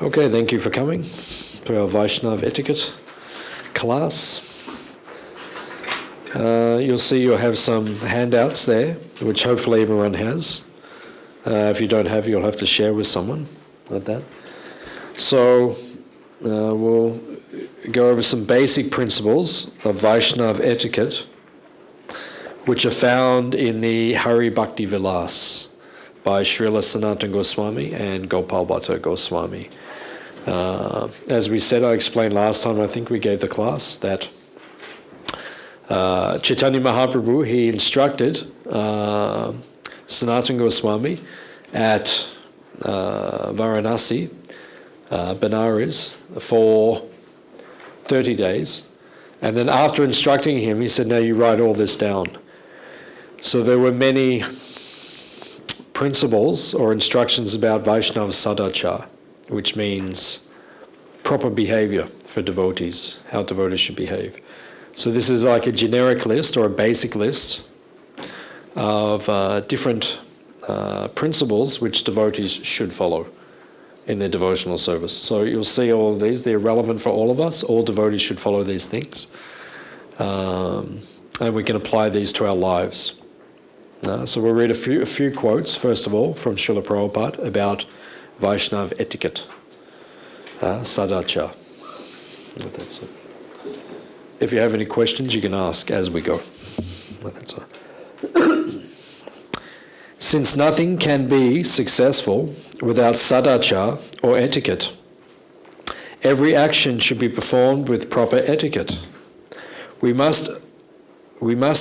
Okay, thank you for coming to our Vaishnava Etiquette class. You'll see you'll have some handouts there, which hopefully everyone has. If you don't have, you'll have to share with someone like that. So we'll go over some basic principles of Vaishnava Etiquette, which are found in the Hari-bhakti-vilasa by Srila Sanatana Gosvami and Gopala Goswami. As we said, I explained last time, I think we gave the class, that Caitanya Mahaprabhu, he instructed Sanatana Goswami at Varanasi, Benares, for 30 days. And then after instructing him, he said, now you write all this down. So there were many principles or instructions about Vaishnava Sadachar, which means proper behavior for devotees, how devotees should behave. So this is like a generic list or a basic list of different principles which devotees should follow in their devotional service. So you'll see all of these, they're relevant for all of us. All devotees should follow these things. And we can apply these to our lives. So we'll read a few quotes, first of all, from Srila Prabhupada about Vaishnava etiquette, Sadachar. That's it. If you have any questions, you can ask as we go. That's it. Since nothing can be successful without Sadachar or etiquette, every action should be performed with proper etiquette. We must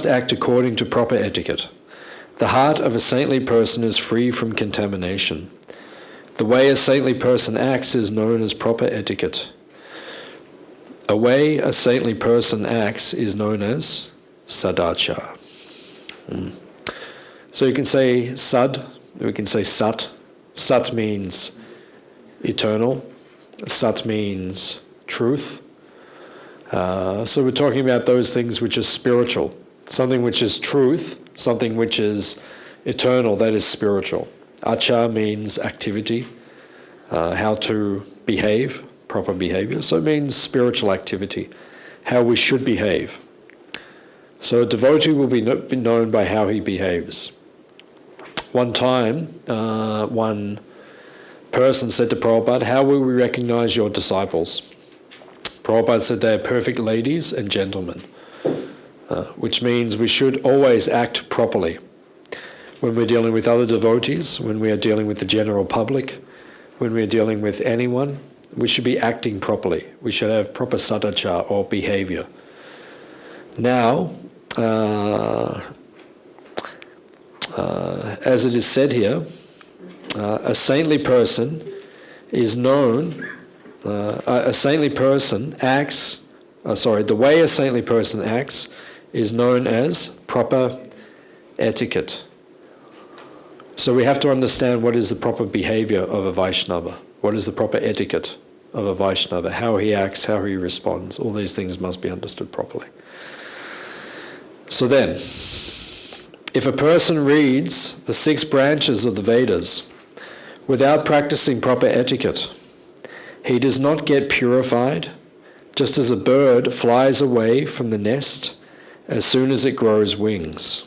act according to proper etiquette. The heart of a saintly person is free from contamination. The way a saintly person acts is known as proper etiquette. A way a saintly person acts is known as sadachar. So you can say sad, we can say sat. Sat means eternal. Sat means truth. So we're talking about those things which are spiritual. Something which is truth, something which is eternal, that is spiritual. Achar means activity, how to behave, proper behavior. So it means spiritual activity, how we should behave. So a devotee will be known by how he behaves. One time, one person said to Prabhupada, how will we recognize your disciples? Prabhupada said they are perfect ladies and gentlemen, which means we should always act properly. When we're dealing with other devotees, when we are dealing with the general public, when we are dealing with anyone, we should be acting properly. We should have proper sadachar or behavior. Now, as it is said here, a saintly person is known, a saintly person acts, the way a saintly person acts is known as proper etiquette. So we have to understand what is the proper behavior of a Vaishnava, what is the proper etiquette of a Vaishnava, how he acts, how he responds. All these things must be understood properly. So then, if a person reads the 6 branches of the Vedas without practicing proper etiquette, he does not get purified, just as a bird flies away from the nest as soon as it grows wings.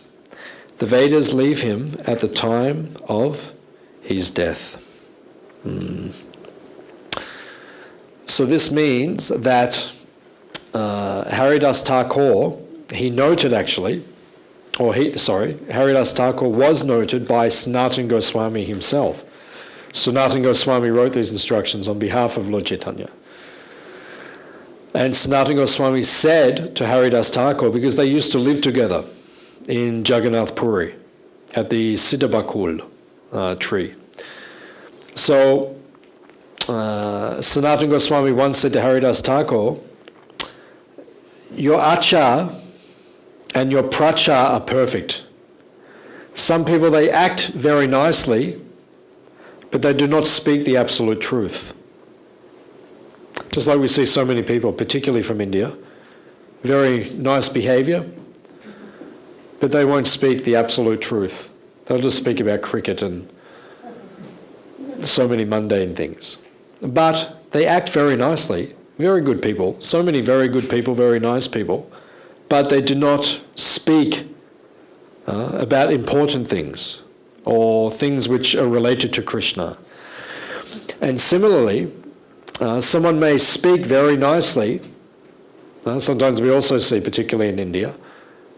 The Vedas leave him at the time of his death. So this means that Haridas Thakur, he noted actually, Haridas Thakur was noted by Sanatana Goswami himself. Sanatana Goswami wrote these instructions on behalf of Lord Caitanya. And Sanatana Goswami said to Haridas Thakur, because they used to live together in Jagannath Puri at the Siddhabakul tree. So Sanatana Goswami once said to Haridas Thakur, your achar and your prachar are perfect. Some people, they act very nicely, but they do not speak the absolute truth. Just like we see so many people, particularly from India, very nice behavior, but they won't speak the absolute truth. They'll just speak about cricket and so many mundane things. but they act very nicely. Very good people. So many very good people, very nice people. But they do not speak about important things or things which are related to Krishna. And similarly, someone may speak very nicely. Sometimes we also see, particularly in India,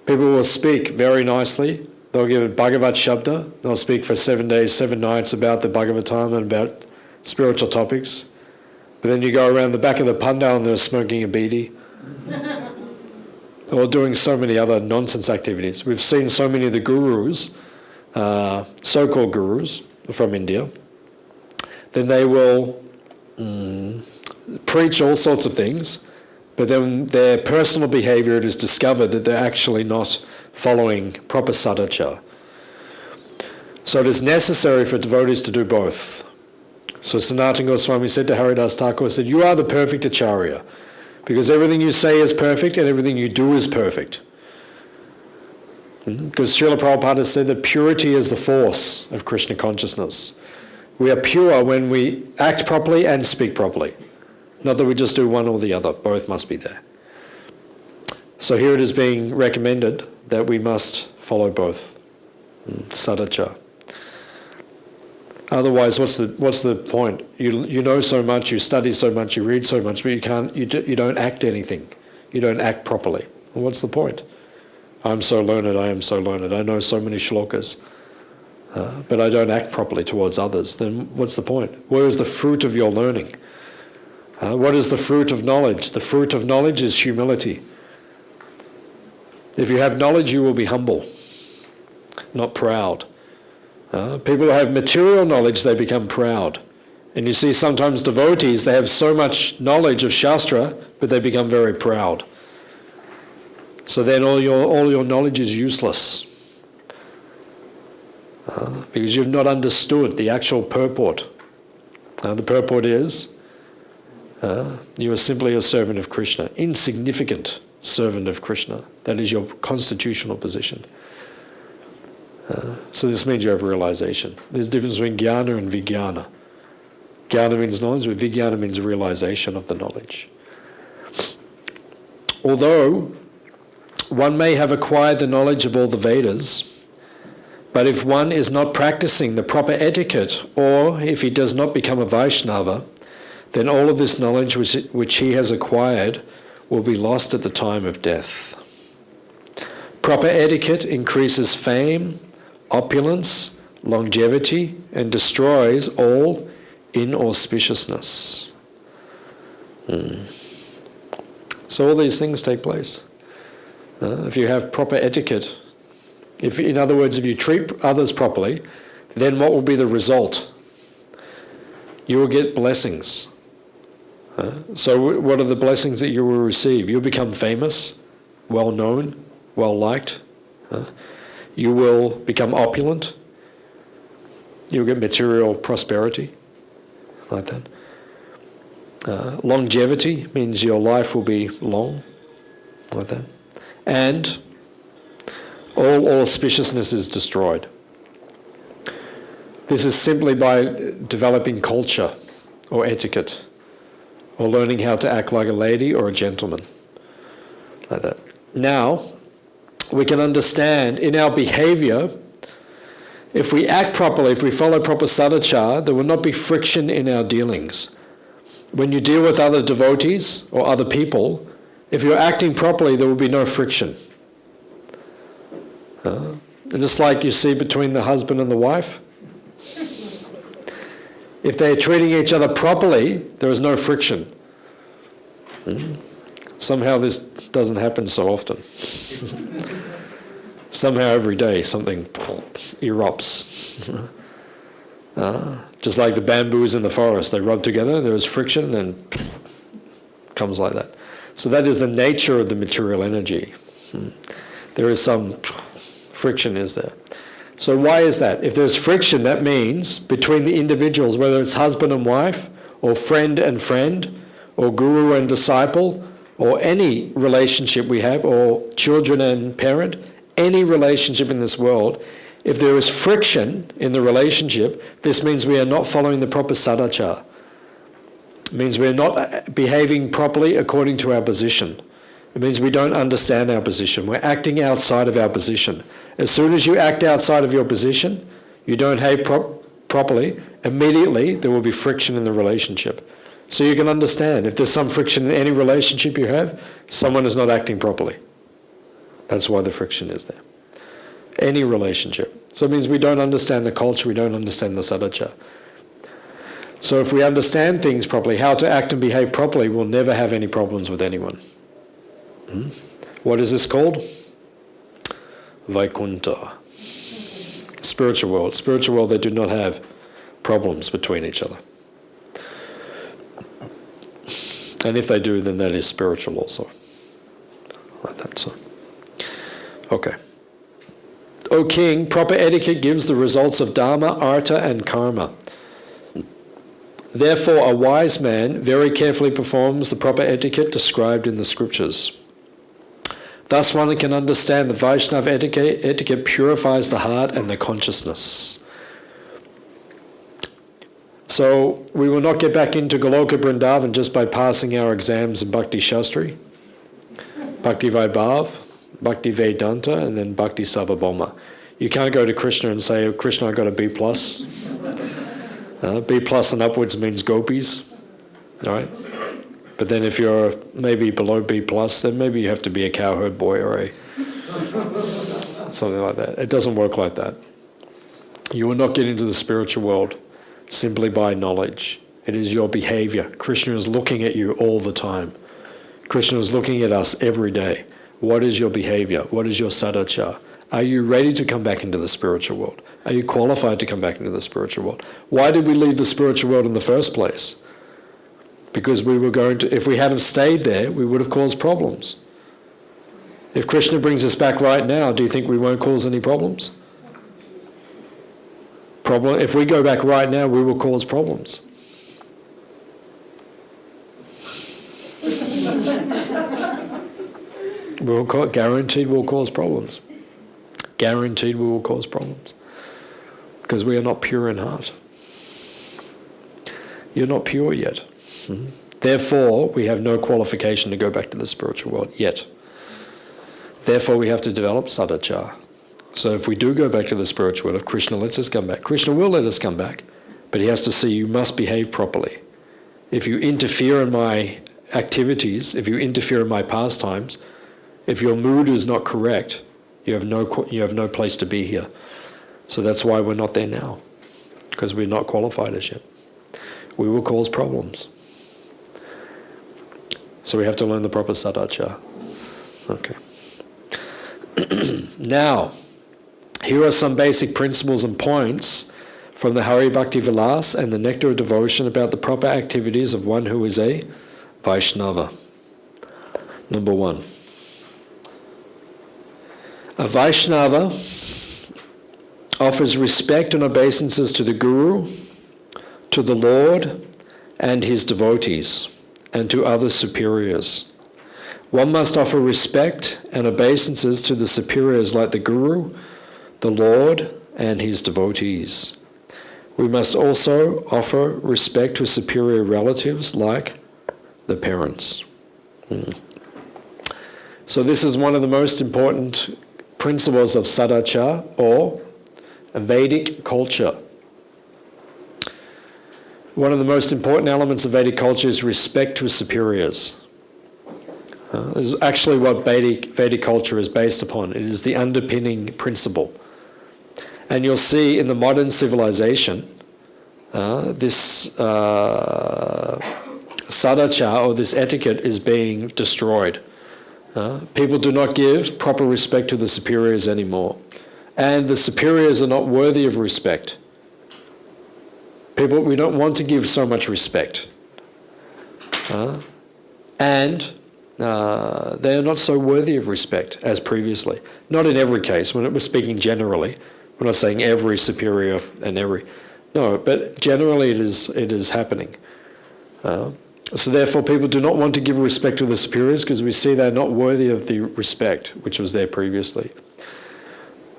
people will speak very nicely. They'll give a Bhagavat Shabda. They'll speak for 7 days, 7 nights about the Bhagavatam and about spiritual topics. But then you go around the back of the pandal and they're smoking a beedi. Or doing so many other nonsense activities. We've seen so many of the gurus, so-called gurus from India, then they will preach all sorts of things, but then their personal behavior, it is discovered that they're actually not following proper sadhachara. So it is necessary for devotees to do both. So Sanatana Gosvami said to Haridas Thakur, said, you are the perfect acharya, because everything you say is perfect and everything you do is perfect. Because Srila Prabhupada said that purity is the force of Krishna consciousness. We are pure when we act properly and speak properly. Not that we just do one or the other, both must be there. So here it is being recommended that we must follow both. Sadhachara. Otherwise, what's the point? You know so much, you study so much, you read so much, but you don't act anything. You don't act properly. Well, what's the point? I'm so learned, I am so learned, I know so many shlokas, but I don't act properly towards others. Then what's the point? Where is the fruit of your learning? What is the fruit of knowledge? The fruit of knowledge is humility. If you have knowledge, you will be humble, not proud. People who have material knowledge, they become proud. And you see sometimes devotees, they have so much knowledge of Shastra, but they become very proud. So then all your knowledge is useless. Because you've not understood the actual purport. The purport is, you are simply a servant of Krishna, insignificant servant of Krishna. That is your constitutional position. So this means you have realization. There's a difference between jnana and vijnana. Jnana means knowledge, but vijnana means realization of the knowledge. Although one may have acquired the knowledge of all the Vedas, but if one is not practicing the proper etiquette, or if he does not become a Vaishnava, then all of this knowledge which he has acquired will be lost at the time of death. Proper etiquette increases fame, opulence, longevity, and destroys all inauspiciousness. So all these things take place. If you have proper etiquette, in other words, if you treat others properly, then what will be the result? You will get blessings. So what are the blessings that you will receive? You'll become famous, well-known, well-liked. You will become opulent. You'll get material prosperity, like that. Longevity means your life will be long, like that. And all auspiciousness is destroyed. This is simply by developing culture or etiquette, or learning how to act like a lady or a gentleman, like that. Now, we can understand in our behavior, if we act properly, if we follow proper sadhachara, there will not be friction in our dealings. When you deal with other devotees or other people, if you're acting properly, there will be no friction. Just like you see between the husband and the wife. If they're treating each other properly, there is no friction. Somehow this doesn't happen so often. Somehow every day something erupts. Just like the bamboos in the forest, they rub together, there is friction, then comes like that. So that is the nature of the material energy. There is some friction, is there? So why is that? If there's friction, that means between the individuals, whether it's husband and wife, or friend and friend, or guru and disciple, or any relationship we have, or children and parent, any relationship in this world, if there is friction in the relationship, this means we are not following the proper sadhachara. It means we're not behaving properly according to our position. It means we don't understand our position. We're acting outside of our position. As soon as you act outside of your position, you don't behave properly, immediately there will be friction in the relationship. So you can understand, if there's some friction in any relationship you have, someone is not acting properly. That's why the friction is there. Any relationship. So it means we don't understand the culture, we don't understand the sadhana. So if we understand things properly, how to act and behave properly, we'll never have any problems with anyone. What is this called? Vaikuntha. Spiritual world. Spiritual world, they do not have problems between each other. And if they do, then that is spiritual also. Like that, so. Okay. O king, proper etiquette gives the results of dharma, artha, and karma. Therefore, a wise man very carefully performs the proper etiquette described in the scriptures. Thus one can understand the Vaishnava etiquette purifies the heart and the consciousness. So we will not get back into Goloka Vrindavan just by passing our exams in Bhakti Shastri, Bhakti Vaibhav, Bhakti Vedanta, and then Bhakti Sarvabhauma. You can't go to Krishna and say, oh, Krishna, I got a B+. B+ and upwards means gopis, all right? But then if you're maybe below B+, then maybe you have to be a cowherd boy or something like that. It doesn't work like that. You will not get into the spiritual world simply by knowledge. It is your behavior. Krishna is looking at you all the time. Krishna is looking at us every day. What is your behavior? What is your sadhana? Are you ready to come back into the spiritual world? Are you qualified to come back into the spiritual world? Why did we leave the spiritual world in the first place? Because we were going to, if we had have stayed there, we would have caused problems. If Krishna brings us back right now, do you think we won't cause any problems? If we go back right now, we will cause problems. Guaranteed we'll cause problems. Guaranteed we will cause problems. Because we are not pure in heart. You're not pure yet. Therefore, we have no qualification to go back to the spiritual world yet. Therefore, we have to develop sadhana. So if we do go back to the spiritual world, if Krishna lets us come back, Krishna will let us come back, but he has to see you must behave properly. If you interfere in my activities, if you interfere in my pastimes, if your mood is not correct, you have no place to be here. So that's why we're not there now, because we're not qualified as yet. We will cause problems. So we have to learn the proper sadhana. Okay. Now, here are some basic principles and points from the Hari-bhakti-vilasa and the Nectar of Devotion about the proper activities of one who is a Vaishnava. Number 1. A Vaishnava offers respect and obeisances to the Guru, to the Lord and his devotees, and to other superiors. One must offer respect and obeisances to the superiors like the Guru, the Lord, and his devotees. We must also offer respect to superior relatives like the parents. So this is one of the most important principles of sadhana or Vedic culture. One of the most important elements of Vedic culture is respect to superiors. This is actually what Vedic culture is based upon. It is the underpinning principle. And you'll see in the modern civilization, this sadhana or this etiquette is being destroyed. People do not give proper respect to the superiors anymore. And the superiors are not worthy of respect. We don't want to give so much respect. And they are not so worthy of respect as previously. Not in every case. When we're speaking generally, we're not saying every superior and every... No, but generally it is happening. So therefore people do not want to give respect to the superiors because we see they're not worthy of the respect which was there previously.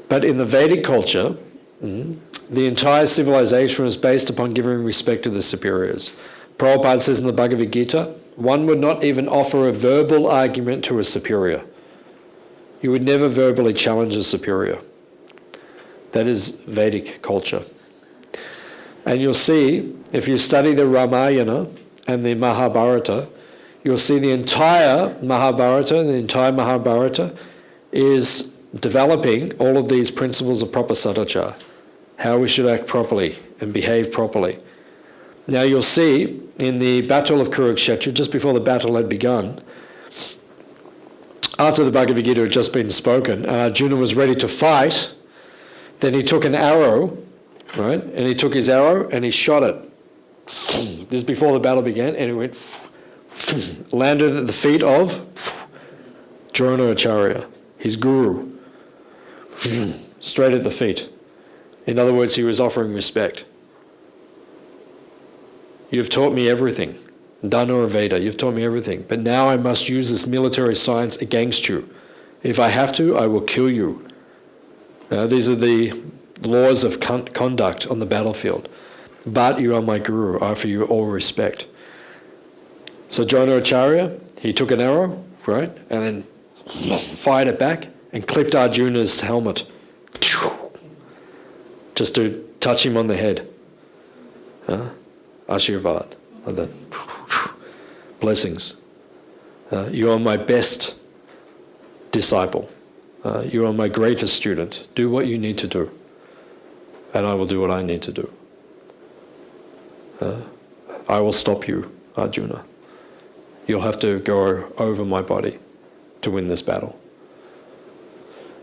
But in the Vedic culture, the entire civilization was based upon giving respect to the superiors. Prabhupada says in the Bhagavad Gita, one would not even offer a verbal argument to a superior. You would never verbally challenge a superior. That is Vedic culture. And you'll see, if you study the Ramayana and the Mahabharata, you'll see the entire Mahabharata is developing all of these principles of proper sadachara, how we should act properly and behave properly. Now you'll see in the Battle of Kurukshetra, just before the battle had begun, after the Bhagavad Gita had just been spoken, and Arjuna was ready to fight, then he took an arrow, right? And he took his arrow and he shot it. This is before the battle began, and it went, landed at the feet of Dronacharya, his guru, straight at the feet. In other words, he was offering respect. You've taught me everything. Dana or Veda, you've taught me everything. But now I must use this military science against you. If I have to, I will kill you. These are the laws of conduct on the battlefield. But you are my guru. I offer you all respect. So Dronacharya, he took an arrow, right, and then fired it back and clipped Arjuna's helmet. Just to touch him on the head. Ashirvad. Like that. Blessings. You are my best disciple. You are my greatest student. Do what you need to do. And I will do what I need to do. I will stop you, Arjuna. You'll have to go over my body to win this battle.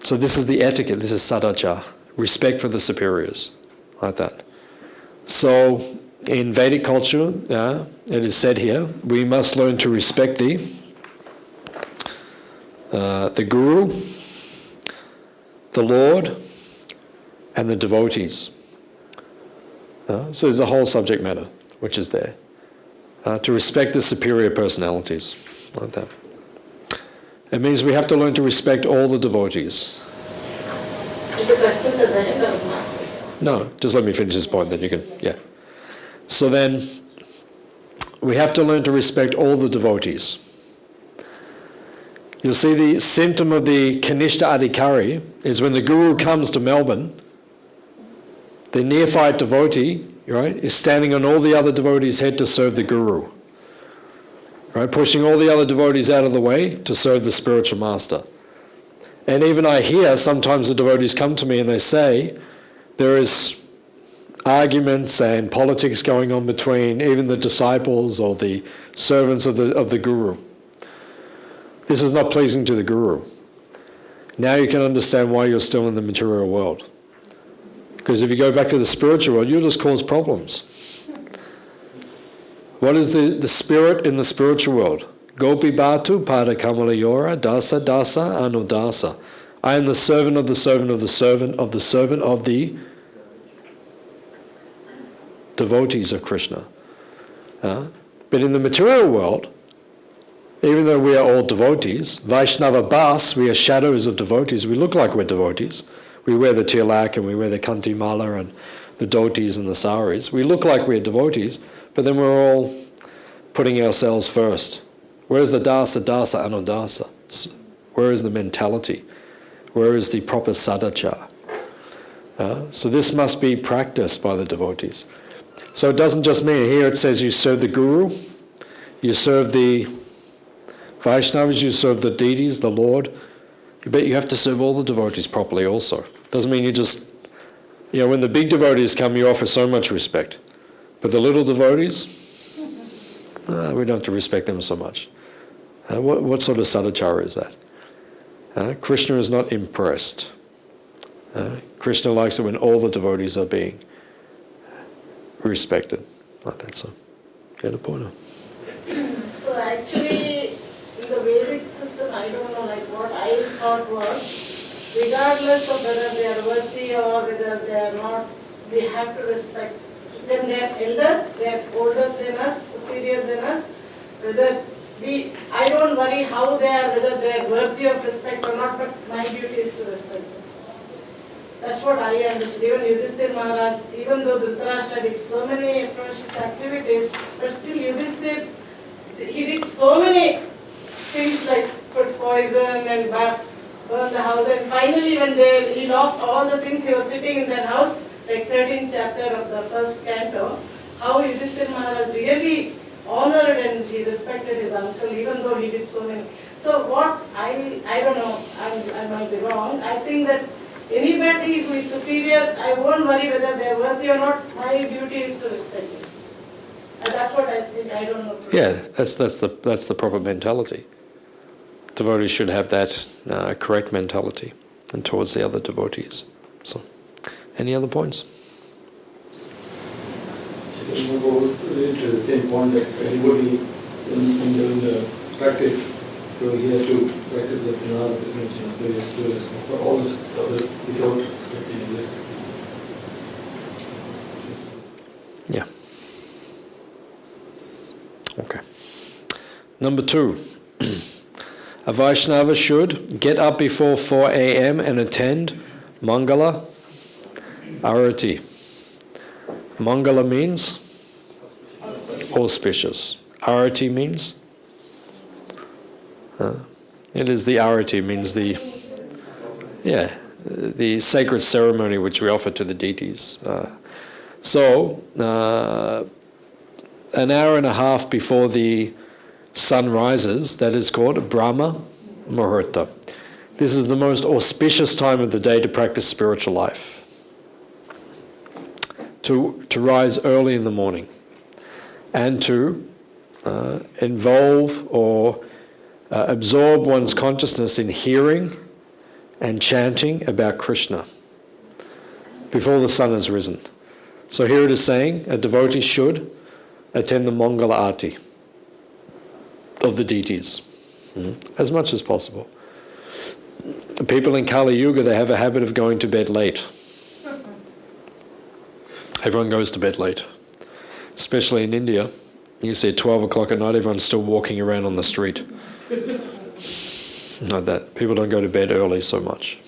So this is the etiquette. This is sadachara. Respect for the superiors. Like that. So in Vedic culture, it is said here, we must learn to respect the guru, the Lord, and the devotees. So there's a whole subject matter which is there. To respect the superior personalities, like that. It means we have to learn to respect all the devotees. The questions are there? No, just let me finish this point, then you can, yeah. So then, we have to learn to respect all the devotees. You'll see the symptom of the Kanishta Adhikari is when the guru comes to Melbourne, the neophyte devotee, right, is standing on all the other devotees' head to serve the guru. Right, pushing all the other devotees out of the way to serve the spiritual master. And even I hear sometimes the devotees come to me and they say, there is arguments and politics going on between even the disciples or the servants of the guru. This is not pleasing to the guru. Now you can understand why you're still in the material world. Because if you go back to the spiritual world, you'll just cause problems. What is the spirit in the spiritual world? Gopi Bhatu Pada Kamalayora Dasa Dasa Anudasa. I am the servant of the servant of the servant of the servant of the devotees of Krishna. But in the material world, even though we are all devotees, Vaishnava Bas, we are shadows of devotees. We look like we're devotees. We wear the tilak and we wear the kanti mala and the dhotis and the saris. We look like we're devotees, but then we're all putting ourselves first. Where's the dasa, dasa, anudasa? Where is the mentality? Where is the proper sadachara? So this must be practiced by the devotees. So it doesn't just mean, here it says you serve the guru, you serve the Vaishnavas, you serve the deities, the Lord, but you have to serve all the devotees properly also. Doesn't mean you just, when the big devotees come, you offer so much respect. But the little devotees, we don't have to respect them so much. What sort of sadachara is that? Krishna is not impressed. Krishna likes it when all the devotees are being respected. Like that, so get a point. So actually, in the Vedic system, I don't know, like what I thought was, regardless of whether they are worthy or whether they are not, we have to respect them. They are elder, they are older than us, superior than us. Whether I don't worry how they are, whether they are worthy of respect or not, but my duty is to respect them. That's what I understood. Even Yudhishthir Maharaj, even though Dhritarashtra did so many atrocious activities, but still Yudhishthir, he did so many things like put poison and burn the house. And finally when he lost all the things, he was sitting in that house, like 13th chapter of the first canto, how Yudhishthir Maharaj really honored and he respected his uncle, even though he did so many. So what, I don't know, I might be wrong, I think that anybody who is superior, I won't worry whether they are worthy or not, my duty is to respect them. And that's what I think, I don't know. Yeah, that's the proper mentality. Devotees should have that correct mentality and towards the other devotees. So, any other points? To go to the same point that everybody in the practice, so he has to practice the Pranada Krishna, so he has to for all the others without expecting this. Yeah. Okay. Number 2. A Vaishnava should get up before 4 a.m. and attend Mangala Arati. Mangala means auspicious. Arati means? It is the Arati, means the sacred ceremony which we offer to the deities. So, an hour and a half before the sun rises, that is called Brahma Muhurta. This is the most auspicious time of the day to practice spiritual life. To rise early in the morning and to involve or absorb one's consciousness in hearing and chanting about Krishna before the sun has risen. So here it is saying a devotee should attend the Mangala Arati of the deities as much as possible. People in Kali Yuga, they have a habit of going to bed late. Everyone goes to bed late, especially in India. You see at 12 o'clock at night, everyone's still walking around on the street. Like that. People don't go to bed early so much.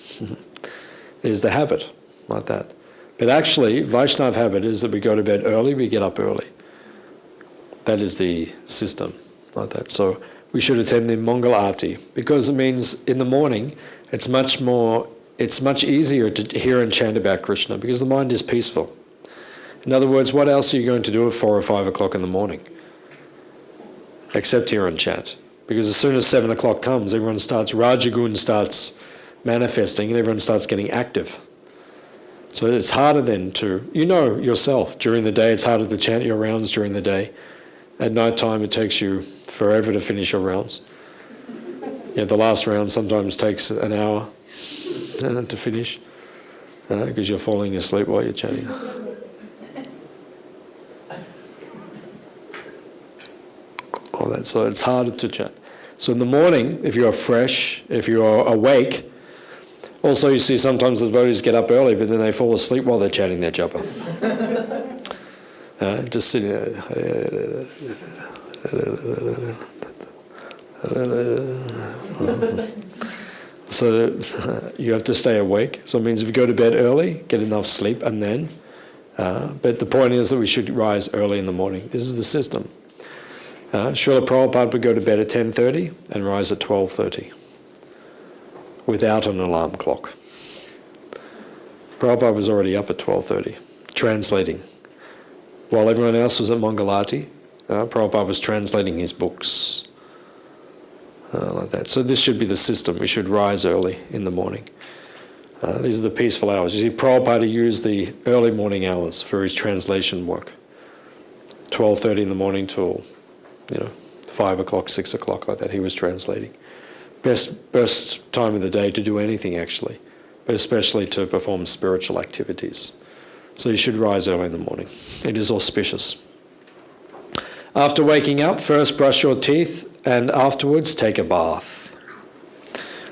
There's the habit, like that. But actually, Vaishnava habit is that we go to bed early, we get up early. That is the system, like that. So we should attend the Mangala Arati, because it means in the morning, it's much easier to hear and chant about Krishna, because the mind is peaceful. In other words, what else are you going to do at 4 or 5 o'clock in the morning? Except hear and chant. Because as soon as 7 o'clock comes, Rajagun starts manifesting and everyone starts getting active. So it's harder then to, yourself, during the day it's harder to chant your rounds during the day. At night time it takes you forever to finish your rounds. The last round sometimes takes an hour to finish because you're falling asleep while you're chanting. So it's harder to chant. So in the morning, if you are fresh, if you are awake, also you see sometimes the devotees get up early, but then they fall asleep while they're chanting their japa. Just sitting there. So you have to stay awake. So it means if you go to bed early, get enough sleep, and then. But the point is that we should rise early in the morning. This is the system. Srila Prabhupada would go to bed at 10:30 and rise at 12:30 without an alarm clock. Prabhupada was already up at 12:30, translating. While everyone else was at Mangalati, Prabhupada was translating his books. Like that. So this should be the system. We should rise early in the morning. These are the peaceful hours. You see, Prabhupada used the early morning hours for his translation work. 12:30 in the morning till 5 o'clock, 6 o'clock, like that, he was translating. Best time of the day to do anything, actually, but especially to perform spiritual activities. So you should rise early in the morning. It is auspicious. After waking up, first brush your teeth, and afterwards take a bath.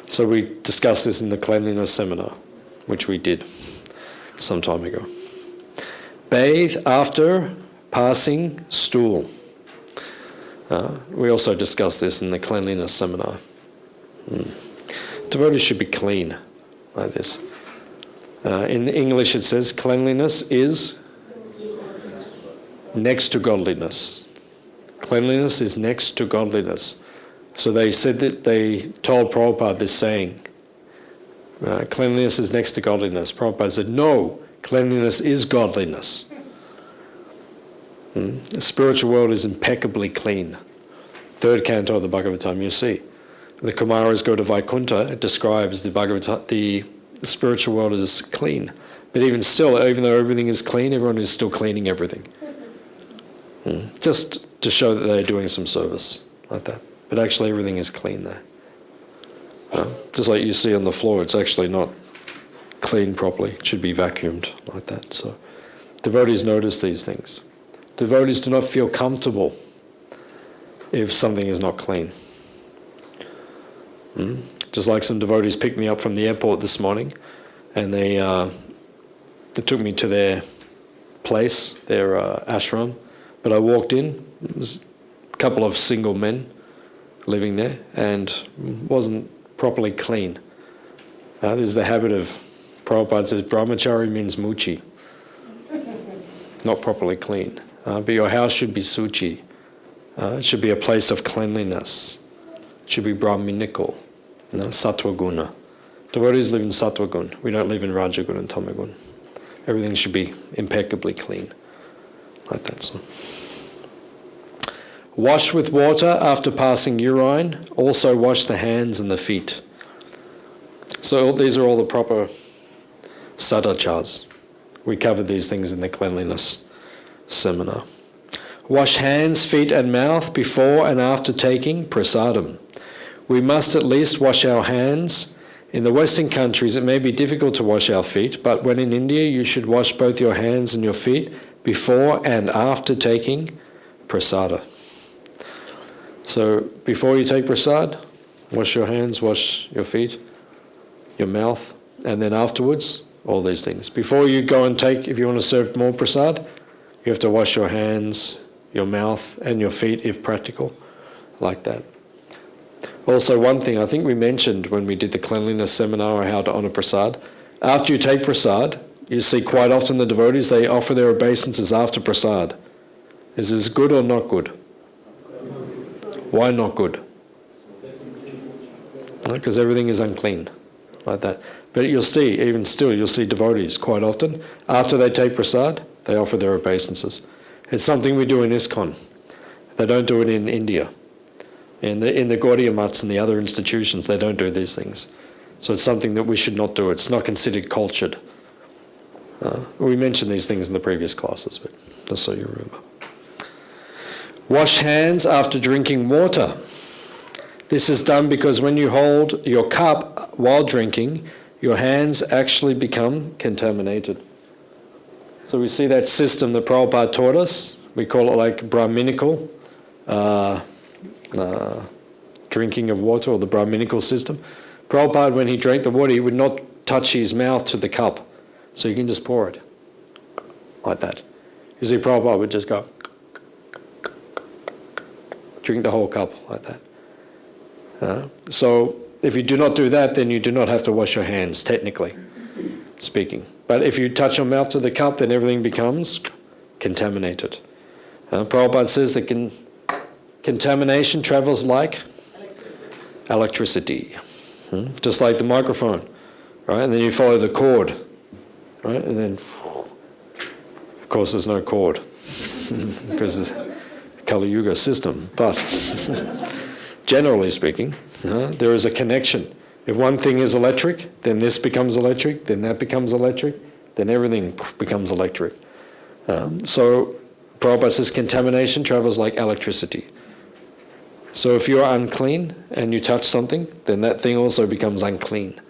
So we discussed this in the cleanliness seminar, which we did some time ago. Bathe after passing stool. We also discussed this in the cleanliness seminar. Devotees should be clean like this. In English it says cleanliness is next to godliness. Cleanliness is next to godliness. So they said that they told Prabhupada this saying, cleanliness is next to godliness. Prabhupada said, no, cleanliness is godliness. The spiritual world is impeccably clean. Third canto of the Bhagavatam, you see. The Kumaras go to Vaikuntha, it describes the spiritual world as clean. But even still, even though everything is clean, everyone is still cleaning everything. Just to show that they're doing some service, like that. But actually everything is clean there. Just like you see on the floor, it's actually not cleaned properly. It should be vacuumed, like that. So devotees notice these things. Devotees do not feel comfortable if something is not clean. Just like some devotees picked me up from the airport this morning, and they took me to their place, their ashram. But I walked in, there was a couple of single men living there, and wasn't properly clean. This is the habit of, Prabhupada says, brahmachari means muchi, not properly clean. But your house should be suchi. It should be a place of cleanliness. It should be brahminical, sattva guna. Devotees live in sattva guna. We don't live in rajagun and tamagun. Everything should be impeccably clean, like that. So. Wash with water after passing urine. Also wash the hands and the feet. So these are all the proper sadachars. We covered these things in the cleanliness seminar. Wash hands, feet and mouth before and after taking prasadam. We must at least wash our hands. In the Western countries it may be difficult to wash our feet, but when in India you should wash both your hands and your feet before and after taking prasada. So before you take prasad, wash your hands, wash your feet, your mouth, and then afterwards, all these things. Before you go and take, if you want to serve more prasad, you have to wash your hands, your mouth, and your feet if practical, like that. Also, one thing I think we mentioned when we did the cleanliness seminar on how to honor prasad, after you take prasad, you see quite often the devotees, they offer their obeisances after prasad. Is this good or not good? Why not good? Because everything is unclean, like that. But you'll see, even still, you'll see devotees quite often, after they take prasad, they offer their obeisances. It's something we do in ISKCON. They don't do it in India. In the Gaudiya Mats and the other institutions, they don't do these things. So it's something that we should not do. It's not considered cultured. We mentioned these things in the previous classes, but just so you remember. Wash hands after drinking water. This is done because when you hold your cup while drinking, your hands actually become contaminated. So we see that system that Prabhupada taught us. We call it like Brahminical drinking of water, or the Brahminical system. Prabhupada, when he drank the water, he would not touch his mouth to the cup. So you can just pour it like that. You see, Prabhupada would just go, drink the whole cup like that. So if you do not do that, then you do not have to wash your hands, technically speaking. But if you touch your mouth to the cup, then everything becomes contaminated. Prabhupada says that contamination travels like electricity. Just like the microphone, right? And then you follow the cord, right? And then, of course, there's no cord because it's a Kali Yuga system. But generally speaking, there is a connection. If one thing is electric, then this becomes electric, then that becomes electric, then everything becomes electric. So Prabhupada says contamination travels like electricity. So if you're unclean and you touch something, then that thing also becomes unclean.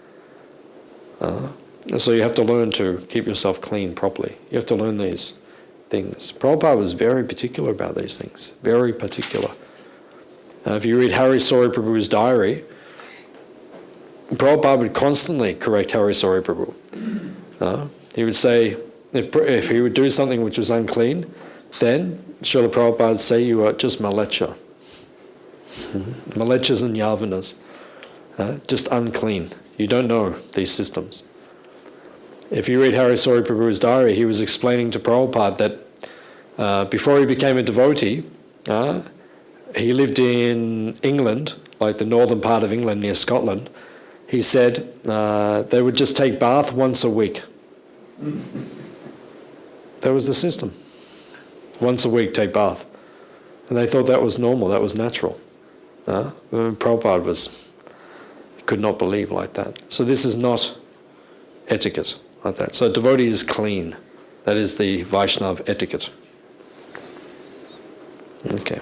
So you have to learn to keep yourself clean properly. You have to learn these things. Prabhupada was very particular about these things, very particular. If you read Hari Prabhu's diary, Prabhupada would constantly correct Hari Prabhu. He would say, if he would do something which was unclean, then Srila Prabhupada would say, you are just malecha. Malechas and yavanas. Just unclean. You don't know these systems. If you read Harisori Prabhu's diary, he was explaining to Prabhupada that before he became a devotee, he lived in England, like the northern part of England near Scotland. He said they would just take bath once a week. That was the system. Once a week, take bath. And they thought that was normal, that was natural. Prabhupada could not believe like that. So this is not etiquette like that. So a devotee is clean. That is the Vaishnava etiquette. Okay.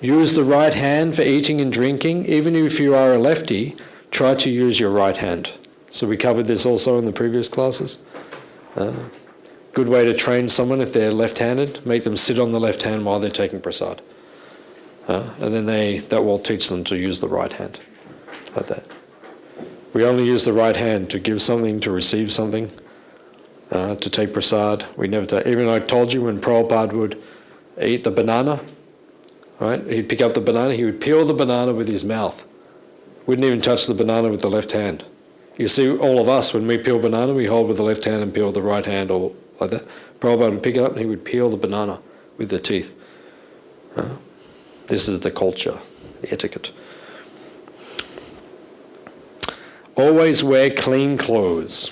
Use the right hand for eating and drinking. Even if you are a lefty, try to use your right hand. So we covered this also in the previous classes. Good way to train someone if they're left-handed, make them sit on the left hand while they're taking prasad. And then that will teach them to use the right hand, like that. We only use the right hand to give something, to receive something, to take prasad. We never take. Even I told you when Prabhupada would eat the banana, right? He'd pick up the banana, he would peel the banana with his mouth. Wouldn't even touch the banana with the left hand. You see, all of us, when we peel banana, we hold with the left hand and peel with the right hand, or like that. Prabhupada would pick it up and he would peel the banana with the teeth. This is the culture, the etiquette. Always wear clean clothes.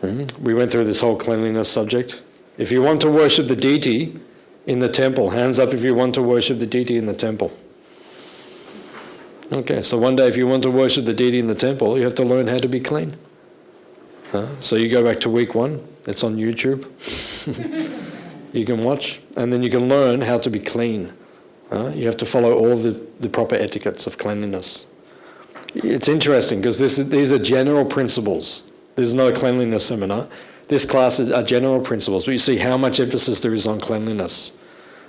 We went through this whole cleanliness subject. If you want to worship the deity in the temple, hands up if you want to worship the deity in the temple. Okay, so one day if you want to worship the deity in the temple, you have to learn how to be clean. So you go back to week 1, it's on YouTube. You can watch, and then you can learn how to be clean. You have to follow all the proper etiquettes of cleanliness. It's interesting because these are general principles. This is not a cleanliness seminar. This class are general principles, but you see how much emphasis there is on cleanliness.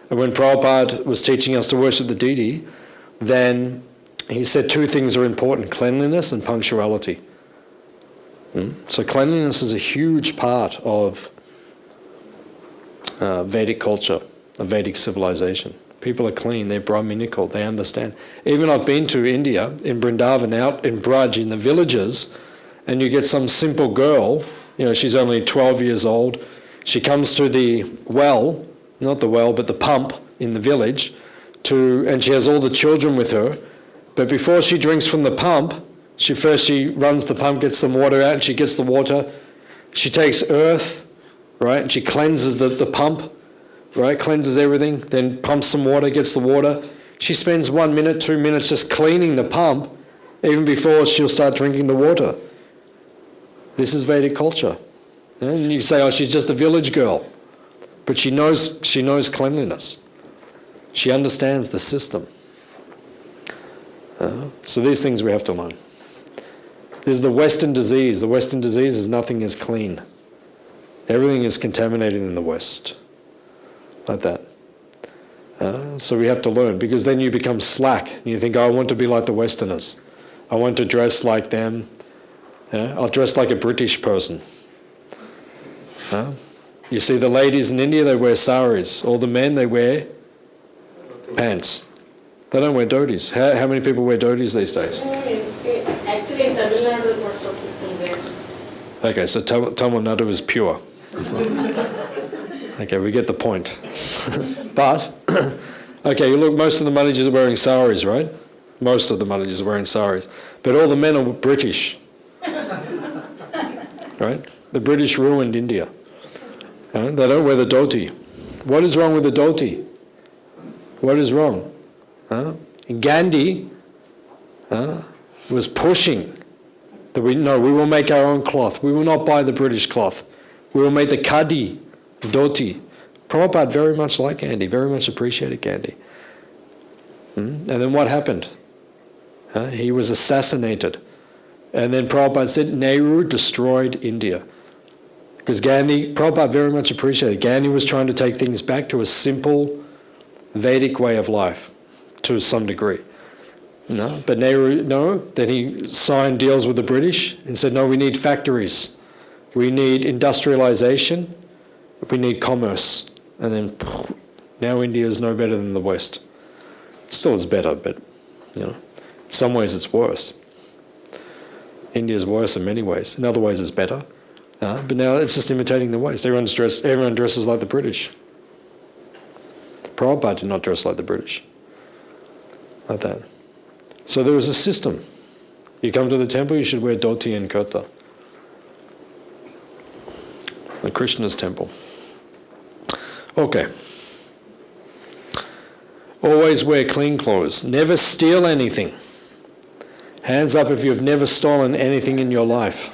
And when Prabhupada was teaching us to worship the deity, then he said 2 things are important, cleanliness and punctuality. So cleanliness is a huge part of Vedic culture, of Vedic civilization. People are clean, they're Brahminical, they understand. Even I've been to India, in Vrindavan, out in Braj, in the villages, and you get some simple girl, she's only 12 years old, she comes to the well, not the well, but the pump in the village, and she has all the children with her, but before she drinks from the pump, she runs the pump, gets some water out, and she gets the water, she takes earth, right, and she cleanses the pump, right, cleanses everything, then pumps some water, gets the water. She spends 1 minute, 2 minutes just cleaning the pump, even before she'll start drinking the water. This is Vedic culture. And you say, oh, she's just a village girl. But she knows cleanliness. She understands the system. So these things we have to learn. There's the Western disease. The Western disease is nothing is clean. Everything is contaminated in the West. Like that. So we have to learn, because then you become slack. And you think, oh, I want to be like the Westerners. I want to dress like them. I'll dress like a British person. You see the ladies in India, they wear saris. All the men, they wear pants. They don't wear dhotis. How many people wear dhotis these days? Actually, in Tamil Nadu, most of people wear. Okay, so Tamil Nadu is pure. Okay, we get the point. But, okay, you look, most of the managers are wearing saris, right? Most of the managers are wearing saris. But all the men are British. Right? The British ruined India. They don't wear the dhoti. What is wrong with the dhoti? What is wrong? Gandhi was pushing that we will make our own cloth. We will not buy the British cloth. We will make the khadi, dhoti. Prabhupada very much liked Gandhi, very much appreciated Gandhi. And then what happened? He was assassinated. And then Prabhupada said, Nehru destroyed India. Because Prabhupada very much appreciated. Gandhi was trying to take things back to a simple Vedic way of life, to some degree. But Nehru, then he signed deals with the British and said, no, we need factories. We need industrialization. We need commerce. And then now India is no better than the West. Still is better, but in some ways it's worse. India's worse in many ways. In other ways, it's better. But now it's just imitating the West. Everyone dresses like the British. Prabhupada did not dress like the British. Like that. So there was a system. You come to the temple, you should wear dhoti and kurta. The Krishna's temple. Okay. Always wear clean clothes. Never steal anything. Hands up if you've never stolen anything in your life.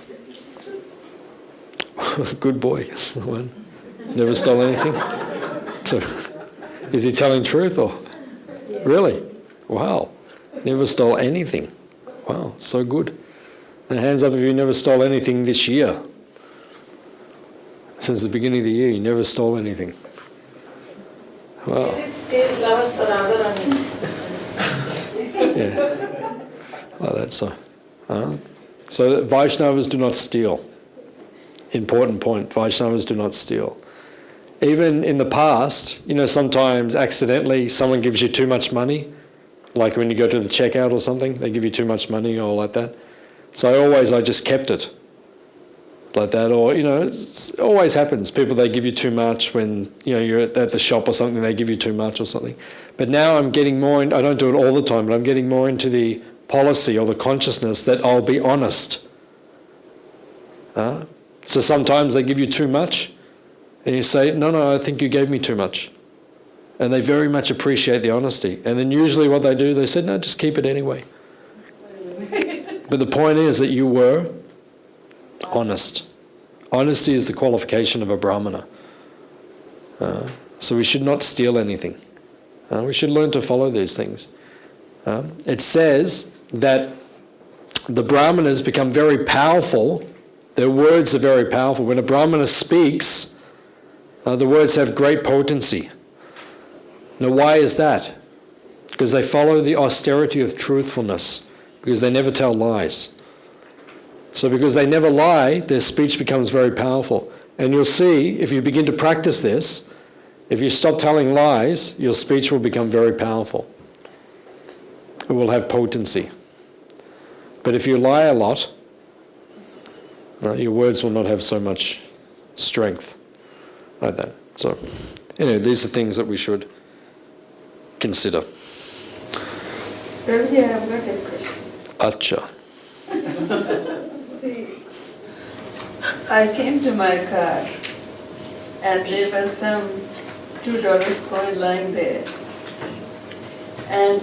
Good boy. Never stole anything? So, is he telling truth or? Really? Wow. Never stole anything. Wow, so good. And hands up if you never stole anything this year. Since the beginning of the year, you never stole anything. Wow. He did steal flowers for Radharani. Yeah. Like that, so. So Vaishnavas do not steal. Important point, Vaishnavas do not steal. Even in the past, sometimes accidentally someone gives you too much money, like when you go to the checkout or something, they give you too much money or like that. So I just kept it. Like that, or, it always happens. People, they give you too much when, you're at the shop or something, they give you too much or something. But now I'm getting more, I don't do it all the time, but I'm getting more into the policy or the consciousness that I'll be honest. So sometimes they give you too much, and you say, no, I think you gave me too much. And they very much appreciate the honesty. And then usually what they do, they say, no, just keep it anyway. But the point is that you were honest. Honesty is the qualification of a brahmana. So we should not steal anything. We should learn to follow these things. It says that the brahmanas become very powerful. Their words are very powerful. When a brahmana speaks, the words have great potency. Now, why is that? Because they follow the austerity of truthfulness, because they never tell lies. So because they never lie, their speech becomes very powerful. And you'll see, if you begin to practice this, if you stop telling lies, your speech will become very powerful. It will have potency. But if you lie a lot, your words will not have so much strength like that. So, these are things that we should consider. Prabhuji, I have got a question. Acha. See, I came to my car and there was some $2 coin lying there. And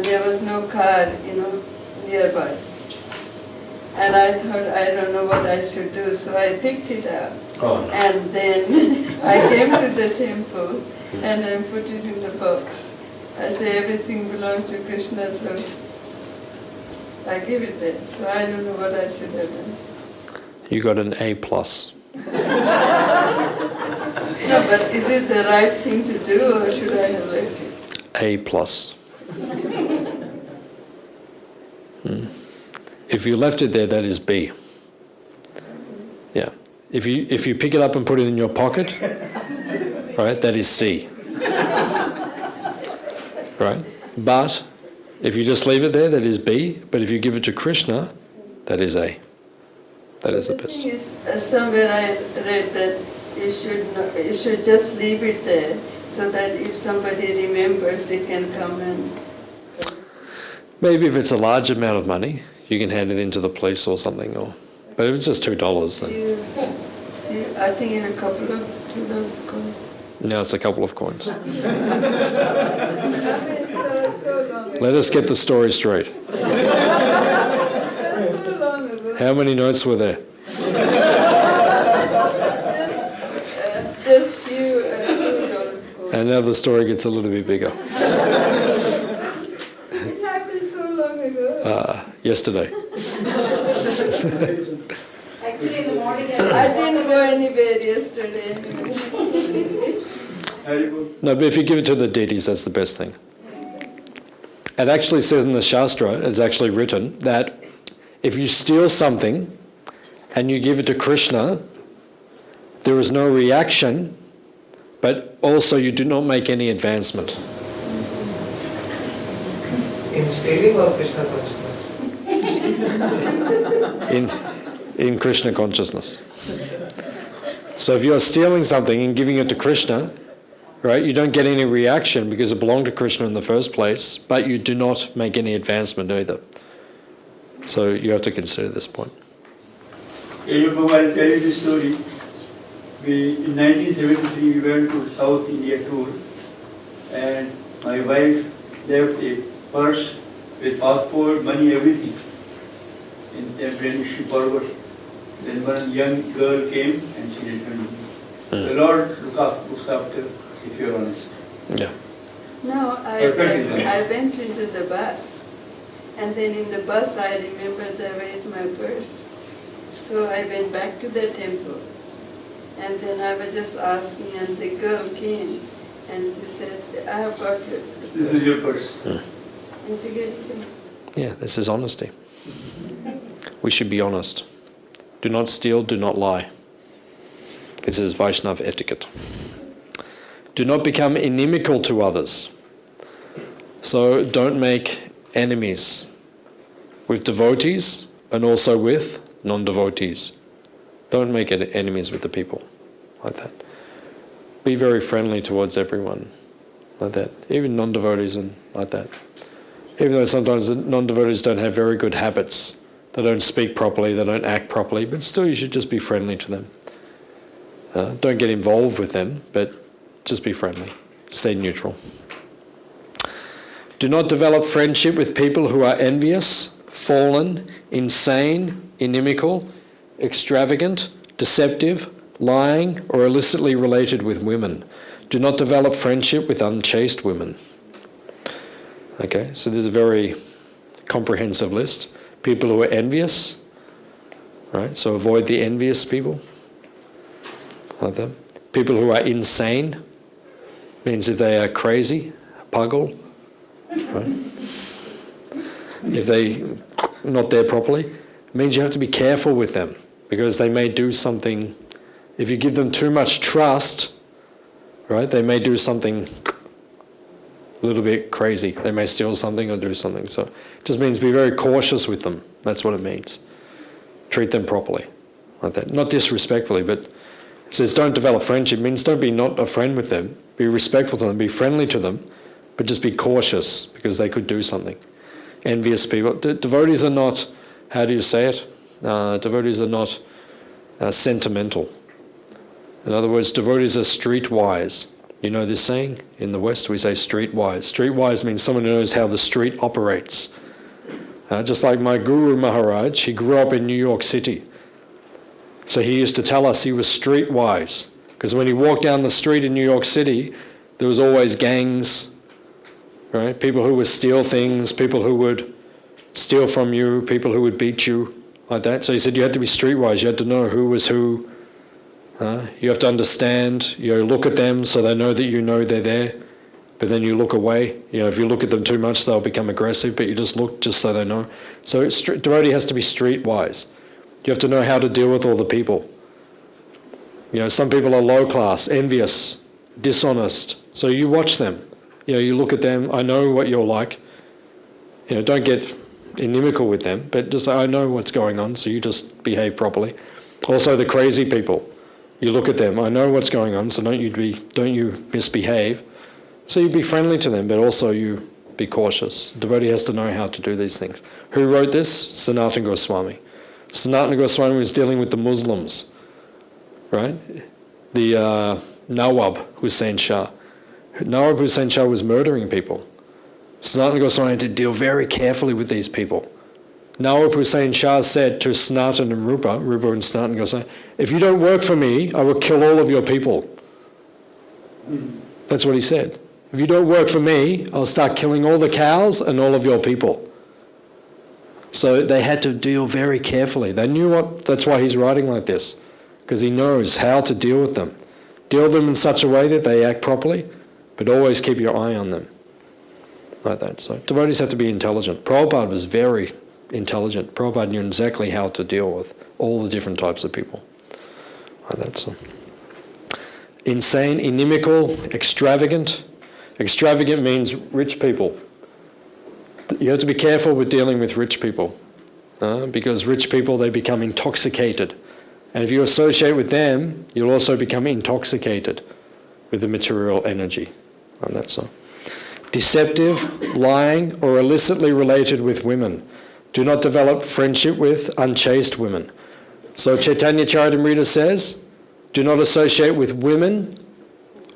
there was no car, nearby. And I thought, I don't know what I should do, so I picked it up. Oh. And then I came to the temple and I put it in the box. I say everything belongs to Krishna, so I give it there. So I don't know what I should have done. You got an A+. No, but is it the right thing to do, or should I have left it? A+. If you left it there, that is B. Yeah. If you pick it up and put it in your pocket, right, that is C. Right? But if you just leave it there, that is B. But if you give it to Krishna, that is A. That is the best. The thing is, somewhere I read that you should just leave it there, so that if somebody remembers, they can come and... Maybe if it's a large amount of money, you can hand it into the police or something. But if it's just $2, then... I think in a couple of $2 coins. Now it's a couple of coins. So long ago. Let us get the story straight. So long ago. How many notes were there? Just few $2 coins. And now the story gets a little bit bigger. It happened so long ago. Yesterday. Actually, in the morning, I didn't go anywhere yesterday. No, but if you give it to the deities, that's the best thing. It actually says in the Shastra, it's actually written, that if you steal something and you give it to Krishna, there is no reaction, but also you do not make any advancement. In stealing or Krishna consciousness? in Krishna consciousness. So if you're stealing something and giving it to Krishna, right, you don't get any reaction because it belonged to Krishna in the first place, but you do not make any advancement either. So you have to consider this point. I'll tell you the story. In 1973, we went to South India tour, and my wife left a purse with passport, money, everything. And then she forgot. Then one young girl came and she returned me. The Lord looks after if you're honest. Yeah. No, I went into the bus, and then in the bus I remembered where is my purse. So I went back to the temple, and then I was just asking, and the girl came, and she said, I have got your purse. This is your purse. And she gave it to me. Yeah, this is honesty. We should be honest. Do not steal, do not lie. This is Vaishnava etiquette. Do not become inimical to others. So don't make enemies with devotees and also with non-devotees. Don't make enemies with the people like that. Be very friendly towards everyone like that, even non-devotees and like that. Even though sometimes the non-devotees don't have very good habits, they don't speak properly, they don't act properly, but still you should just be friendly to them. Don't get involved with them, but just be friendly. Stay neutral. Do not develop friendship with people who are envious, fallen, insane, inimical, extravagant, deceptive, lying, or illicitly related with women. Do not develop friendship with unchaste women. Okay, so this is a very comprehensive list. People who are envious, right? So avoid the envious people, like that. People who are insane, means if they are crazy, pagal, right? If they not there properly, it means you have to be careful with them because they may do something. If you give them too much trust, right? They may do something a little bit crazy. They may steal something or do something. So it just means be very cautious with them. That's what it means. Treat them properly, like that. Not disrespectfully, but it says don't develop friendship. It means don't be not a friend with them. Be respectful to them. Be friendly to them, but just be cautious because they could do something. Envious people. Devotees are not, how do you say it? Devotees are not sentimental. In other words, devotees are streetwise. You know this saying? In the West we say streetwise. Streetwise means someone who knows how the street operates. Just like my Guru Maharaj, he grew up in New York City. So he used to tell us he was streetwise. Because when he walked down the street in New York City, there was always gangs, right? People who would steal things, people who would steal from you, people who would beat you, like that. So he said you had to be streetwise. You had to know who was who. You have to understand, look at them so they know that you know they're there, but then you look away. If you look at them too much, they'll become aggressive, but you just look just so they know. So devotee has to be streetwise. You have to know how to deal with all the people. Some people are low class, envious, dishonest. So you watch them. You look at them. I know what you're like. Don't get inimical with them, but just say, I know what's going on, so you just behave properly. Also the crazy people. You look at them, I know what's going on, so don't you misbehave. So you be friendly to them, but also you be cautious. Devotee has to know how to do these things. Who wrote this? Sanatana Gosvami. Sanatana Goswami was dealing with the Muslims, right? The Nawab Hussain Shah. Nawab Hussain Shah was murdering people. Sanatana Goswami had to deal very carefully with these people. Nawab Hussain Shah said to Sanatana and Rupa and Sanatana Goswami, if you don't work for me, I will kill all of your people. That's what he said. If you don't work for me, I'll start killing all the cows and all of your people. So they had to deal very carefully. They knew that's why he's writing like this, because he knows how to deal with them. Deal with them in such a way that they act properly, but always keep your eye on them. Like that. So devotees have to be intelligent. Prabhupada was very intelligent. Prabhupada knew exactly how to deal with all the different types of people. Like that. So insane, inimical, extravagant. Extravagant means rich people. You have to be careful with dealing with rich people. because rich people, they become intoxicated. And if you associate with them, you'll also become intoxicated with the material energy. And that's so. Deceptive, lying, or illicitly related with women. Do not develop friendship with unchaste women. So Chaitanya Charitamrita says, do not associate with women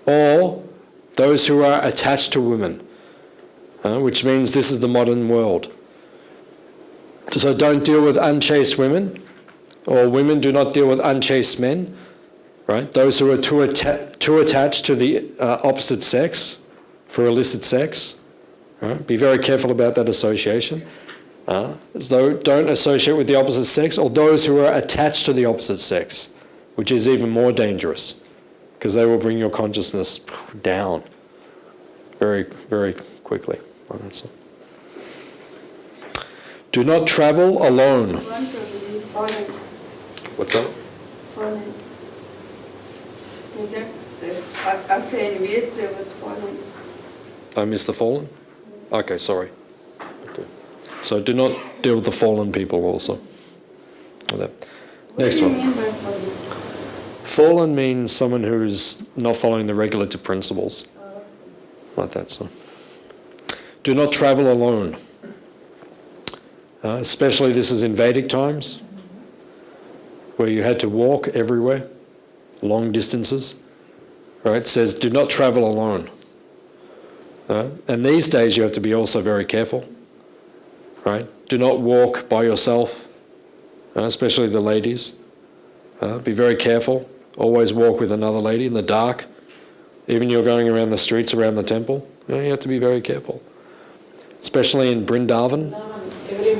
or those who are attached to women, which means this is the modern world. So don't deal with unchaste women, or women do not deal with unchaste men, right? Those who are too attached to the opposite sex for illicit sex, right? Be very careful about that association. So don't associate with the opposite sex or those who are attached to the opposite sex, which is even more dangerous because they will bring your consciousness down very, very quickly. Do not travel alone. What's that? I missed the fallen? Okay, sorry. Okay. So do not deal with the fallen people also. Next one. Fallen means someone who's not following the regulative principles. Like that, so. Do not travel alone. Especially this is in Vedic times, where you had to walk everywhere, long distances. Right? It says, do not travel alone. And these days you have to be also very careful. Right? Do not walk by yourself, especially the ladies. Be very careful. Always walk with another lady in the dark. Even you're going around the streets around the temple, you have to be very careful. Especially in Vrindavan. Every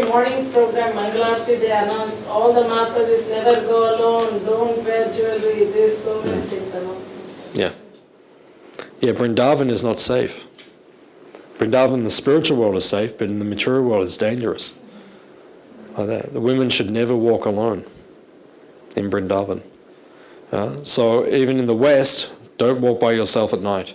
morning program, Mangalarti, they announce all the Matatis never go alone, don't wear jewelry, there's so many things announced. Yeah. Yeah, Vrindavan is not safe. Vrindavan, the spiritual world is safe, but in the material world it's dangerous. Like that. The women should never walk alone in Vrindavan. So even in the West, don't walk by yourself at night.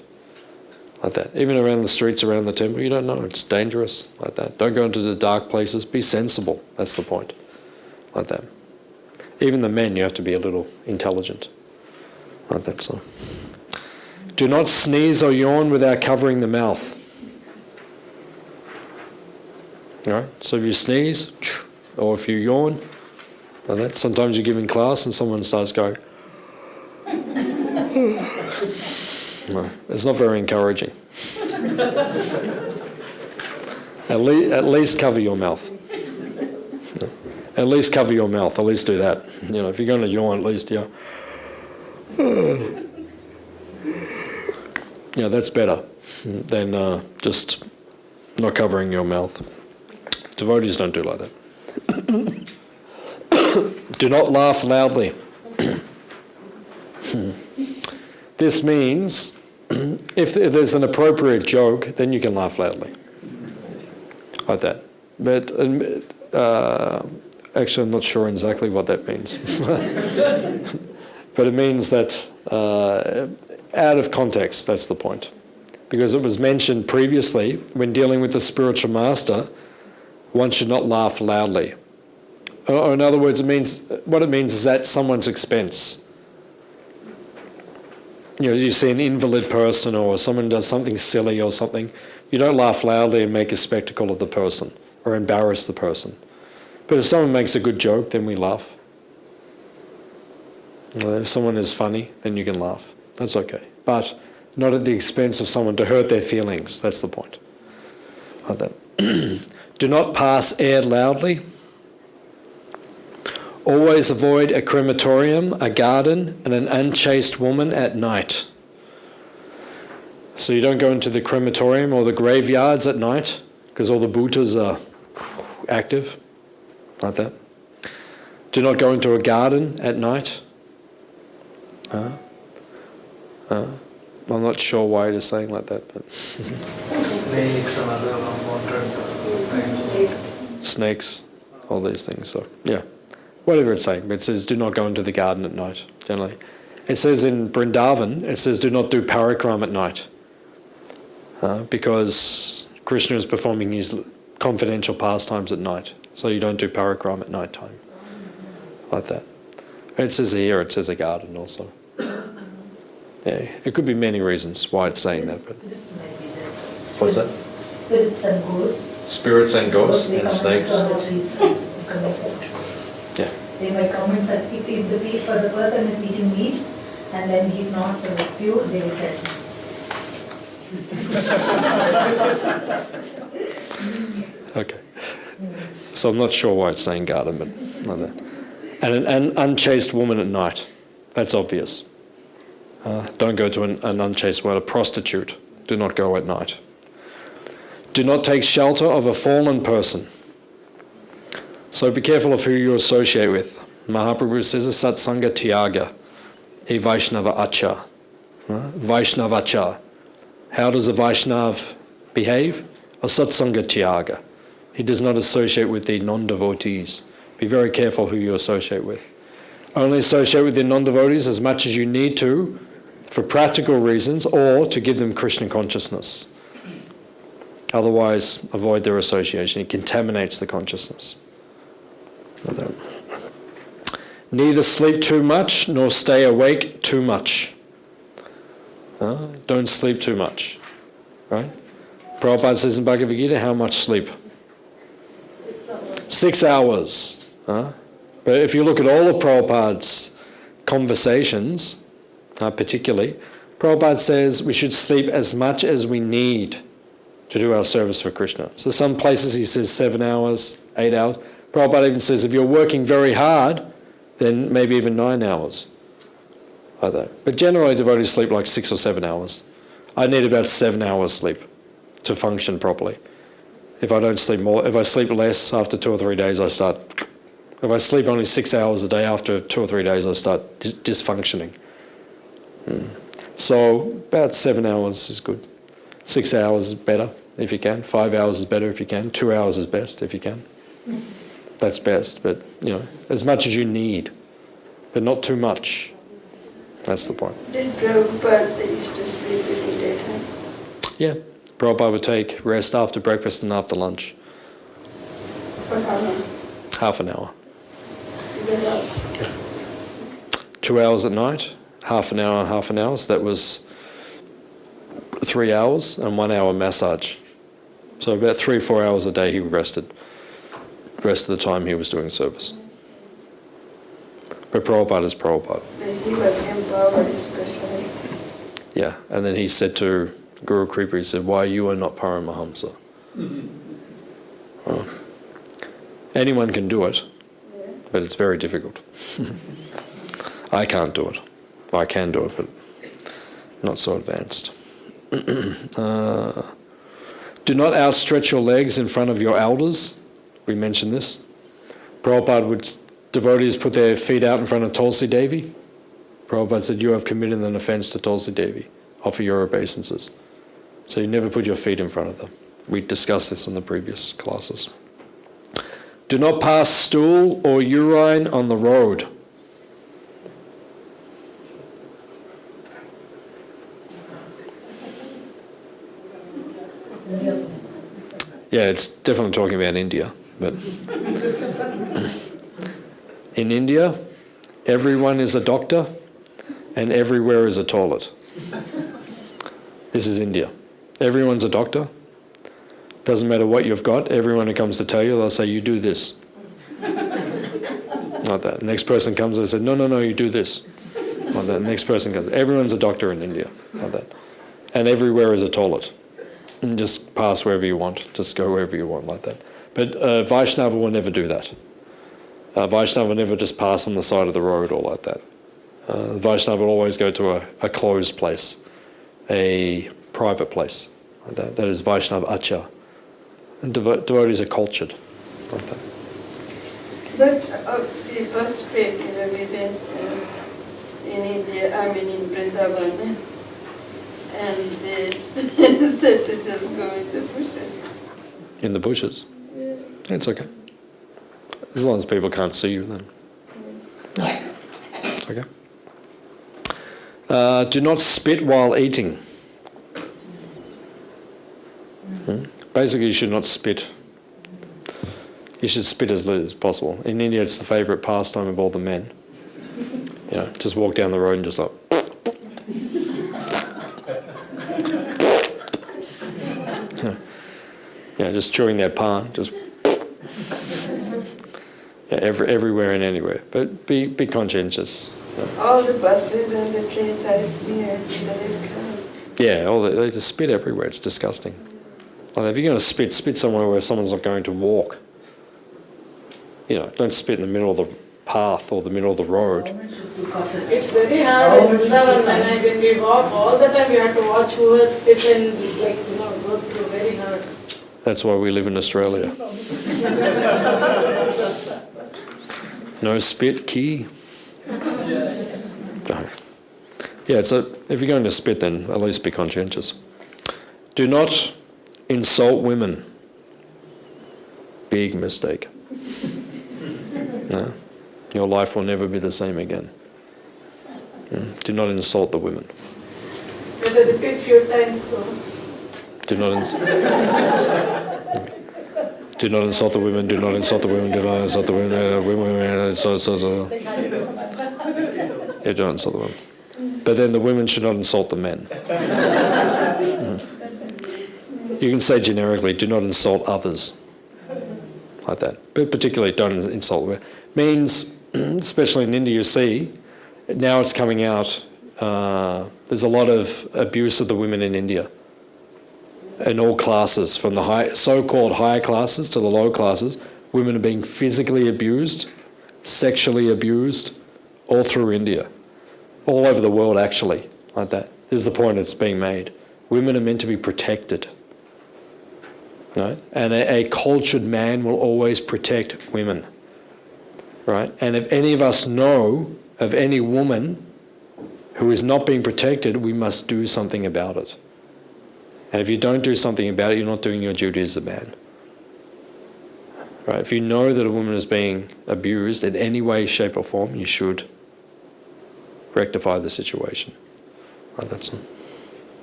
Like that. Even around the streets, around the temple, you don't know. It's dangerous. Like that. Don't go into the dark places. Be sensible. That's the point. Like that. Even the men, you have to be a little intelligent. Like that. So. Do not sneeze or yawn without covering the mouth. All right. So if you sneeze, or if you yawn, like that. Sometimes you're giving class and someone starts going. No, it's not very encouraging. At least cover your mouth. At least cover your mouth. At least do that. If you're going to yawn, at least, that's better than just not covering your mouth. Devotees don't do like that. Do not laugh loudly. This means if there's an appropriate joke, then you can laugh loudly. Like that. But actually, I'm not sure exactly what that means. But it means that out of context, that's the point. Because it was mentioned previously, when dealing with the spiritual master, one should not laugh loudly. Or in other words, what it means is at someone's expense. You see an invalid person or someone does something silly or something, you don't laugh loudly and make a spectacle of the person or embarrass the person. But if someone makes a good joke, then we laugh. If someone is funny, then you can laugh. That's okay. But not at the expense of someone to hurt their feelings. That's the point. Like that. Do not pass air loudly. Always avoid a crematorium, a garden, and an unchaste woman at night. So you don't go into the crematorium or the graveyards at night, because all the bhutas are active, like that. Do not go into a garden at night. I'm not sure why it is saying like that, but snakes and other unwanted things. Snakes, all these things. So yeah. Whatever it's saying, but it says do not go into the garden at night, generally. It says in Vrindavan, it says do not do parikram at night. Because Krishna is performing his confidential pastimes at night. So you don't do parikram at night time. Like that. It says here, it says a garden also. Yeah, it could be many reasons why it's saying that. But what's that? Spirits and ghosts. Spirits and ghosts They and come snakes. from the trees, Yeah. They might come and say, if the person is eating meat and then he's not pure, they will catch him. Okay. So I'm not sure why it's saying garden, but like that. And an unchaste woman at night. That's obvious. Don't go to an unchaste woman, a prostitute. Do not go at night. Do not take shelter of a fallen person. So be careful of who you associate with. Mahaprabhu says a satsanga tyaga, a Vaishnava acha. Vaishnavacha. How does a Vaishnav behave? A satsanga tyaga. He does not associate with the non-devotees. Be very careful who you associate with. Only associate with the non-devotees as much as you need to for practical reasons or to give them Krishna consciousness. Otherwise, avoid their association. It contaminates the consciousness. Neither sleep too much nor stay awake too much. Don't sleep too much. Right? Prabhupada says in Bhagavad Gita, how much sleep? 6 hours. But if you look at all of Prabhupada's conversations, particularly, Prabhupada says we should sleep as much as we need to do our service for Krishna. So some places he says 7 hours, 8 hours. Prabhupada even says if you're working very hard, then maybe even 9 hours. Like that. But generally devotees sleep like 6 or 7 hours. I need about 7 hours sleep to function properly. If I don't sleep more, if I sleep less after 2 or 3 days, I start. If I sleep only 6 hours a day, after 2 or 3 days, I start dysfunctioning. So about 7 hours is good. 6 hours is better if you can. 5 hours is better if you can. 2 hours is best if you can. That's best, but as much as you need, but not too much. That's the point. Did Prabhupada used to sleep in the daytime? Yeah. Prabhupada would take rest after breakfast and after lunch. For how long? Half an hour. Get up. 2 hours at night, half an hour and half an hour. So that was 3 hours and 1 hour massage. So about 3 or 4 hours a day he rested. The rest of the time he was doing service. But Prabhupada is Prabhupada. But he was empowered especially. Yeah, and then he said to Guru Kripa, he said, why you are not Paramahamsa? Anyone can do it, but it's very difficult. I can't do it. I can do it, but not so advanced. Do not outstretch your legs in front of your elders. We mentioned this. Prabhupada devotees put their feet out in front of Tulsi Devi. Prabhupada said, you have committed an offense to Tulsi Devi. Offer your obeisances. So you never put your feet in front of them. We discussed this in the previous classes. Do not pass stool or urine on the road. Yeah, it's definitely talking about India, but in India, everyone is a doctor and everywhere is a toilet. This is India. Everyone's a doctor. Doesn't matter what you've got, everyone who comes to tell you, they'll say, you do this. Like that. Next person comes and says, no, you do this. Like that. Next person comes. Everyone's a doctor in India. Like that. And everywhere is a toilet. And just pass wherever you want. Just go wherever you want like that. But Vaishnava will never do that. Vaishnava will never just pass on the side of the road or like that. Vaishnava will always go to a closed place, a private place. Like that. That is Vaishnava acha. And devotees are cultured like that. But the first trip, we went in India, in Vrindavan, and they said to just go in the bushes. In the bushes? Yeah. It's okay. As long as people can't see you, then. It's okay. Do not spit while eating. Basically, you should not spit You should spit as little as possible. In India, it's the favourite pastime of all the men. You know, just walk down the road and just like... Yeah, just chewing their pan, just... Yeah, everywhere and anywhere. But be conscientious. All the buses and the trains are smeared with the red color. Yeah, they just spit everywhere. It's disgusting. Like if you're going to spit somewhere where someone's not going to walk. You know, don't spit in the middle of the path or the middle of the road. It's very hard in Vrindavan when we walk all the time. We have to watch who has spit and go through very hard. That's why we live in Australia. No spit key. Yeah, so if you're going to spit, then at least be conscientious. Do not insult women. Big mistake. No. Your life will never be the same again. Do not insult the women. Better repeat few times, bro. Do not insult the women, do not insult the women, do not insult the women, Yeah, don't insult the women. But then the women should not insult the men. You can say generically, do not insult others. Like that. But particularly don't insult women. Means, especially in India, you see, now it's coming out, there's a lot of abuse of the women in India. In all classes, from the so-called higher classes to the low classes, women are being physically abused, sexually abused, all through India. All over the world, actually, like that. This is the point that's being made. Women are meant to be protected. Right? And a cultured man will always protect women. Right? And if any of us know of any woman who is not being protected, we must do something about it. And if you don't do something about it, you're not doing your duty as a man. Right? If you know that a woman is being abused in any way, shape or form, you should rectify the situation. Right, that's all.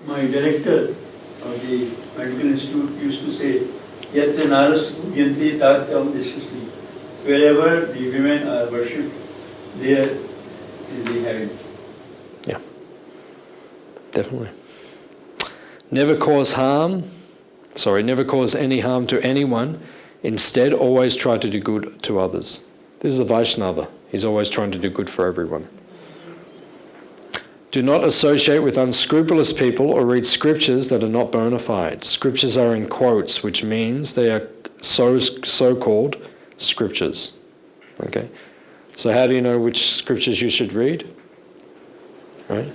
My director of the medical institute used to say, Yatra naras yante tatyam dishasli. Wherever the women are worshipped, there is the heaven. Yeah, definitely. Never cause any harm to anyone. Instead, always try to do good to others. This is a Vaishnava. He's always trying to do good for everyone. Do not associate with unscrupulous people or read scriptures that are not bona fide. Scriptures are in quotes, which means they are so-called scriptures. Okay? So how do you know which scriptures you should read? Right?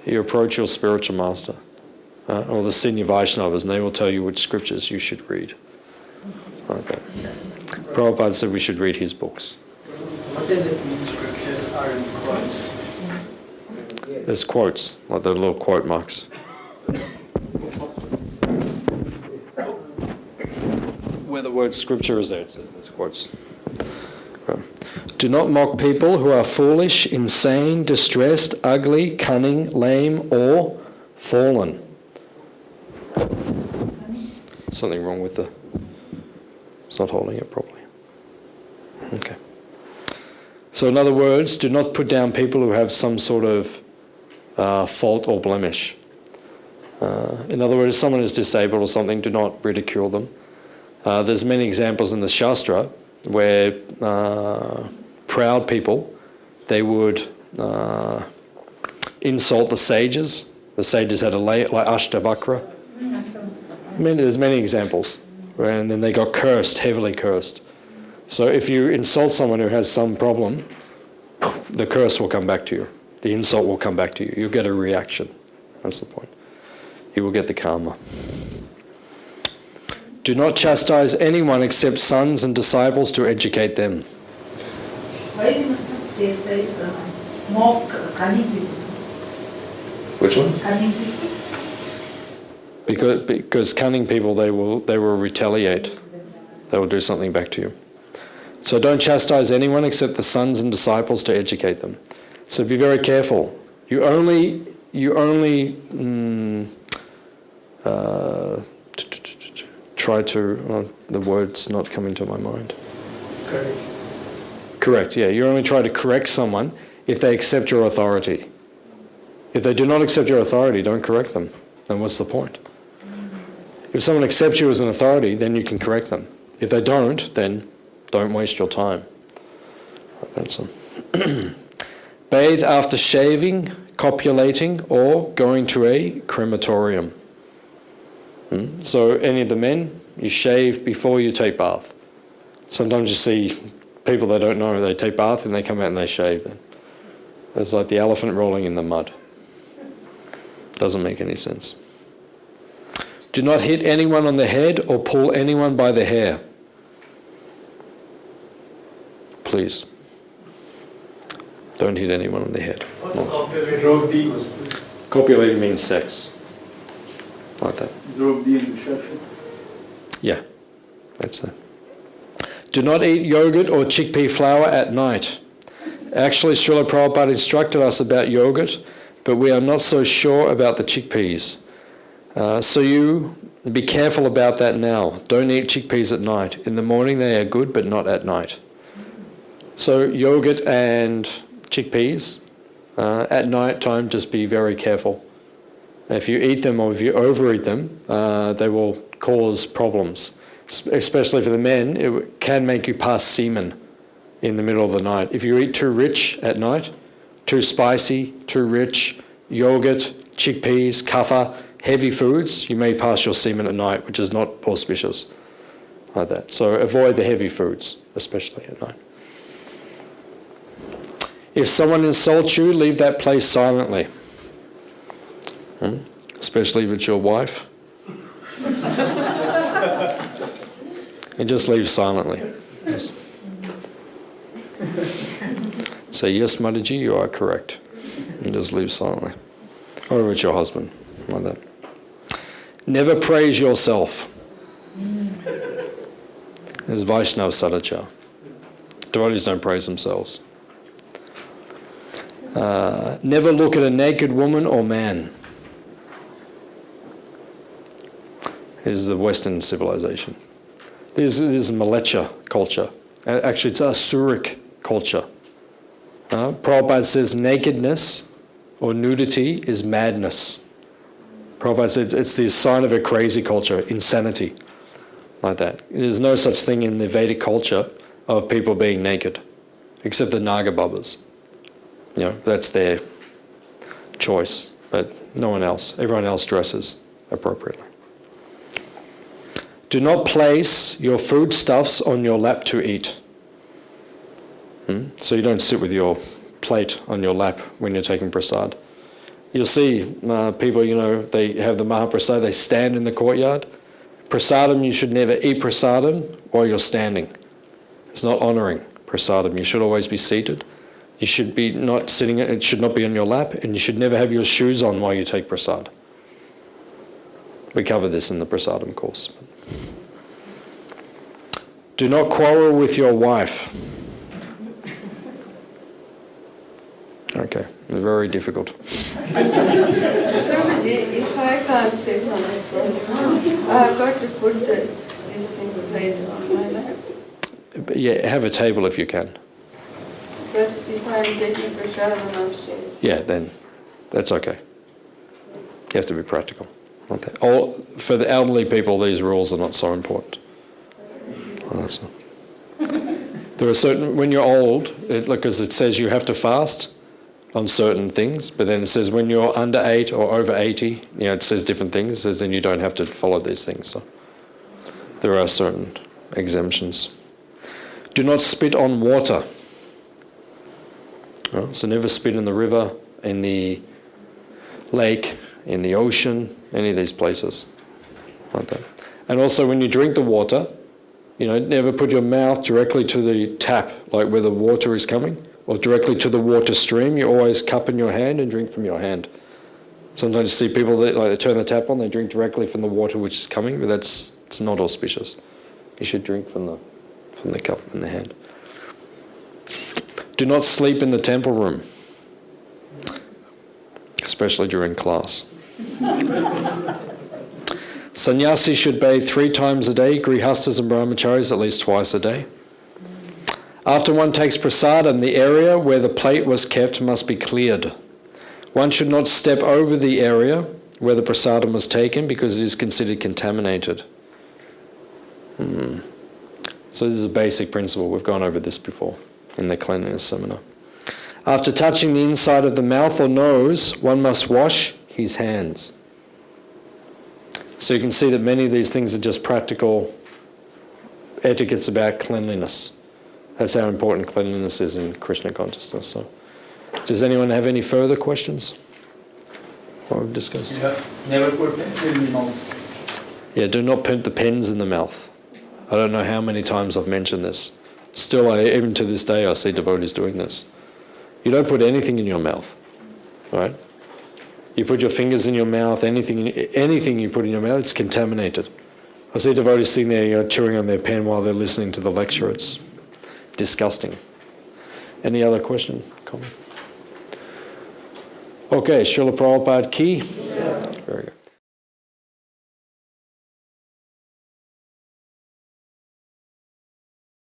You approach your spiritual master or the senior Vaishnavas, and they will tell you which scriptures you should read. Okay. Prabhupada said we should read his books. What does it mean scriptures are in quotes? There's quotes, like the little quote marks. Where the word scripture is there, it says there's quotes. Do not mock people who are foolish, insane, distressed, ugly, cunning, lame, or fallen. Something wrong with the... It's not holding it properly. Okay. So in other words, do not put down people who have some sort of fault or blemish. In other words, if someone is disabled or something, do not ridicule them. There's many examples in the Shastra where proud people, they would insult the sages. The sages had like Ashtavakra. There's many examples. Right? And then they got cursed, heavily cursed. So if you insult someone who has some problem, the curse will come back to you. The insult will come back to you. You'll get a reaction. That's the point. You will get the karma. Do not chastise anyone except sons and disciples to educate them. Why we must not chastise mock cunning people? Which one? Cunning people? Because cunning people, they will retaliate. They will do something back to you. So don't chastise anyone except the sons and disciples to educate them. So be very careful. You only try to, the word's not coming to my mind. Correct. Correct, yeah. You only try to correct someone if they accept your authority. If they do not accept your authority, don't correct them. Then what's the point? If someone accepts you as an authority, then you can correct them. If they don't, then don't waste your time. That's all. Bathe after shaving, copulating, or going to a crematorium. So any of the men, you shave before you take bath. Sometimes you see people that don't know, they take bath and they come out and they shave then. It's like the elephant rolling in the mud. Doesn't make any sense. Do not hit anyone on the head or pull anyone by the hair. Please. Don't hit anyone on the head. What's No. copulating? Copulating means sex. Like that. Drop the instruction. Yeah, that's that. Do not eat yogurt or chickpea flour at night. Actually, Srila Prabhupada instructed us about yogurt, but we are not so sure about the chickpeas. So you be careful about that now. Don't eat chickpeas at night. In the morning they are good, but not at night. So yogurt and chickpeas, at night time just be very careful. If you eat them or if you overeat them, they will cause problems. Especially for the men, it can make you pass semen in the middle of the night. If you eat too rich at night, too spicy, too rich, yogurt, chickpeas, kapha, heavy foods, you may pass your semen at night, which is not auspicious. Like that. So avoid the heavy foods, especially at night. If someone insults you, leave that place silently. Especially if it's your wife. And just leave silently. Yes. Say, yes, Mataji, you are correct. And just leave silently. Or if it's your husband, like that. Never praise yourself. There's Vaishnava Etiquette. Devotees don't praise themselves. Never look at a naked woman or man. This is the Western civilization. This is Malecha culture. Actually, it's Asuric culture. Prabhupada says nakedness or nudity is madness. Prabhupada says it's the sign of a crazy culture, insanity, like that. There's no such thing in the Vedic culture of people being naked, except the Naga Babas. You know, that's their choice, but no one else. Everyone else dresses appropriately. Do not place your foodstuffs on your lap to eat. So you don't sit with your plate on your lap when you're taking prasad. You'll see people, you know, they have the Mahaprasad, they stand in the courtyard. Prasadam, you should never eat prasadam while you're standing. It's not honouring prasadam. You should always be seated. You should be not sitting, it should not be on your lap, and you should never have your shoes on while you take prasad. We cover this in the prasadam course. Do not quarrel with your wife. Okay, very difficult. If I can't sit on it, I've got to put this thing plate on my lap. But yeah, have a table if you can. But if I'm taking prasadam upstairs. Yeah, then that's okay. You have to be practical. Okay. For the elderly people, these rules are not so important. There are certain, when you're old, because it says you have to fast on certain things, but then it says when you're under 8 or over 80, you know, it says different things. It says then you don't have to follow these things. So there are certain exemptions. Do not spit on water. So never spit in the river, in the lake, in the ocean, any of these places like that. And also when you drink the water, you know, never put your mouth directly to the tap, like where the water is coming, or directly to the water stream. You always cup in your hand and drink from your hand. Sometimes you see people that they turn the tap on, they drink directly from the water which is coming, but it's not auspicious. You should drink from the cup in the hand. Do not sleep in the temple room, especially during class. Sannyasi should bathe 3 times a day, grihastas and brahmacharis at least twice a day. After one takes prasadam, the area where the plate was kept must be cleared. One should not step over the area where the prasadam was taken because it is considered contaminated. So this is a basic principle. We've gone over this before in the cleanliness seminar. After touching the inside of the mouth or nose, one must wash his hands. So you can see that many of these things are just practical etiquettes about cleanliness. That's how important cleanliness is in Krishna consciousness. So, does anyone have any further questions? What we've discussed? Yeah, never put pencil in the mouth. Yeah, do not put the pens in the mouth. I don't know how many times I've mentioned this. Still, even to this day, I see devotees doing this. You don't put anything in your mouth, right? You put your fingers in your mouth, anything you put in your mouth, it's contaminated. I see devotees sitting there chewing on their pen while they're listening to the lecture. It's disgusting. Any other question, comment? Okay, Srila Prabhupada ki? Very good.